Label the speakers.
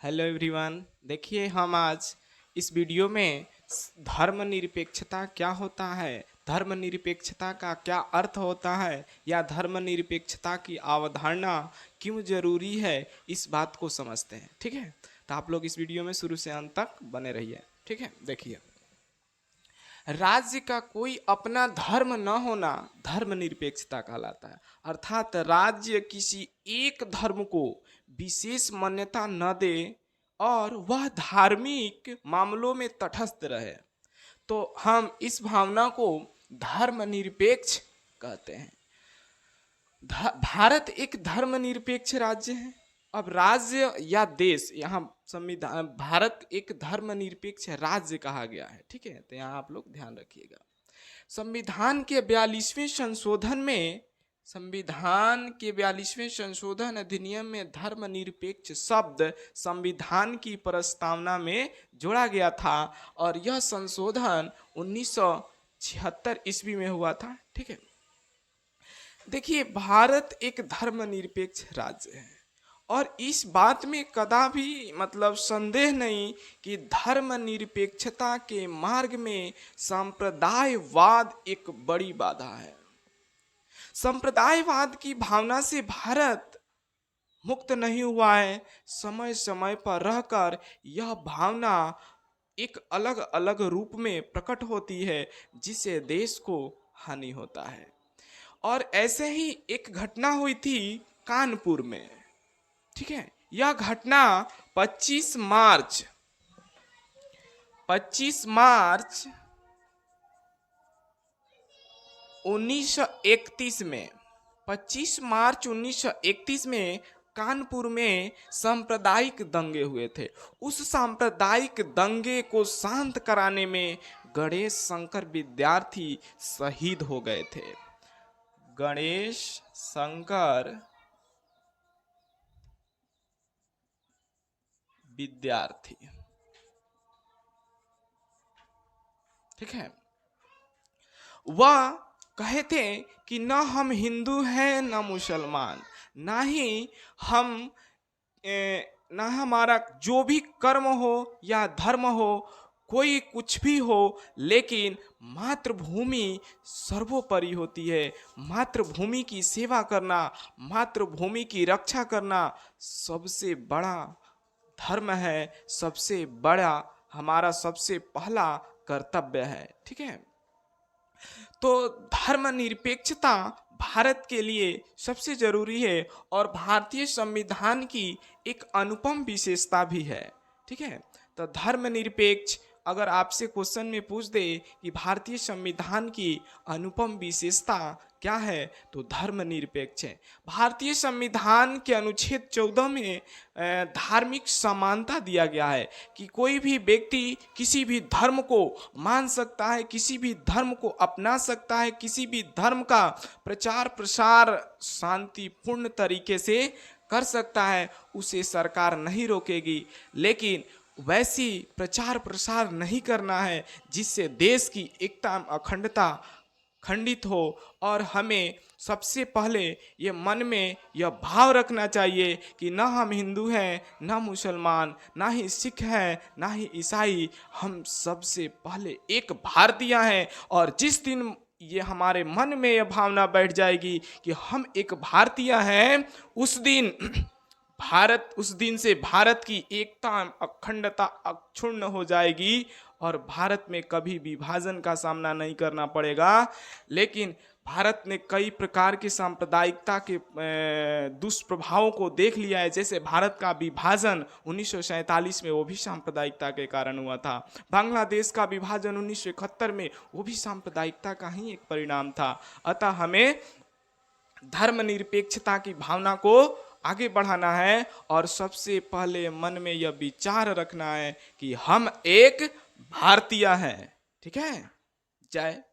Speaker 1: Hello everyone. देखिए हम आज इस वीडियो में धर्मनिरपेक्षता क्या होता है, धर्मनिरपेक्षता का क्या अर्थ होता है या धर्मनिरपेक्षता की अवधारणा क्यों जरूरी है, इस बात को समझते हैं। ठीक है, तो आप लोग इस वीडियो में शुरू से अंत तक बने रहिए। ठीक है, देखिए राज्य का कोई अपना धर्म न होना धर्मनिरपेक्षता कहलाता है। अर्थात राज्य किसी एक धर्म को विशेष मान्यता न दे और वह धार्मिक मामलों में तटस्थ रहे, तो हम इस भावना को धर्मनिरपेक्ष कहते हैं। भारत एक धर्मनिरपेक्ष राज्य है। अब राज्य या देश, यहाँ संविधान, भारत एक धर्मनिरपेक्ष राज्य कहा गया है। ठीक है, तो यहाँ आप लोग ध्यान रखिएगा। संविधान के 42वें संशोधन अधिनियम में धर्मनिरपेक्ष शब्द संविधान की प्रस्तावना में जोड़ा गया था और यह संशोधन 1976 ईस्वी में हुआ था। ठीक है, देखिए भारत एक धर्मनिरपेक्ष राज्य है और इस बात में कदापि संदेह नहीं कि धर्मनिरपेक्षता के मार्ग में संप्रदायवाद एक बड़ी बाधा है। संप्रदायवाद की भावना से भारत मुक्त नहीं हुआ है। समय समय पर रहकर यह भावना एक अलग अलग रूप में प्रकट होती है, जिससे देश को हानि होता है। और ऐसे ही एक घटना हुई थी कानपुर में। ठीक है, यह घटना 25 मार्च 1931 में 25 मार्च 1931 में कानपुर में सांप्रदायिक दंगे हुए थे। उस सांप्रदायिक दंगे को शांत कराने में गणेश शंकर विद्यार्थी शहीद हो गए थे। गणेश शंकर विद्यार्थी, ठीक है, वह कहे थे कि न हम हिंदू हैं न मुसलमान, ना ही हम ना हमारा जो भी कर्म हो या धर्म हो, कोई कुछ भी हो, लेकिन मातृभूमि सर्वोपरि होती है। मातृभूमि की सेवा करना, मातृभूमि की रक्षा करना सबसे बड़ा धर्म है, सबसे बड़ा हमारा सबसे पहला कर्तव्य है। ठीक है, तो धर्मनिरपेक्षता भारत के लिए सबसे जरूरी है और भारतीय संविधान की एक अनुपम विशेषता भी है। ठीक है, तो धर्मनिरपेक्ष अगर आपसे क्वेश्चन में पूछ दे कि भारतीय संविधान की अनुपम विशेषता क्या है, तो धर्मनिरपेक्ष है। भारतीय संविधान के अनुच्छेद 14 में धार्मिक समानता दिया गया है कि कोई भी व्यक्ति किसी भी धर्म को मान सकता है, किसी भी धर्म को अपना सकता है, किसी भी धर्म का प्रचार प्रसार शांतिपूर्ण तरीके से कर सकता है, उसे सरकार नहीं रोकेगी। लेकिन वैसी प्रचार प्रसार नहीं करना है जिससे देश की एकता अखंडता खंडित हो। और हमें सबसे पहले ये मन में यह भाव रखना चाहिए कि न हम हिंदू हैं, न मुसलमान, ना ही सिख हैं, ना ही ईसाई, हम सबसे पहले एक भारतीय हैं। और जिस दिन ये हमारे मन में यह भावना बैठ जाएगी कि हम एक भारतीय हैं, उस दिन से भारत की एकता अखंडता अक्षुण्ण हो जाएगी और भारत में कभी विभाजन का सामना नहीं करना पड़ेगा। लेकिन भारत ने कई प्रकार की सांप्रदायिकता के दुष्प्रभावों को देख लिया है। जैसे भारत का विभाजन 1947 में, वो भी सांप्रदायिकता के कारण हुआ था। बांग्लादेश का विभाजन 1971 में, वो भी सांप्रदायिकता का ही एक परिणाम था। अतः हमें धर्मनिरपेक्षता की भावना को आगे बढ़ाना है और सबसे पहले मन में यह विचार रखना है कि हम एक भारतीय हैं। ठीक है, जय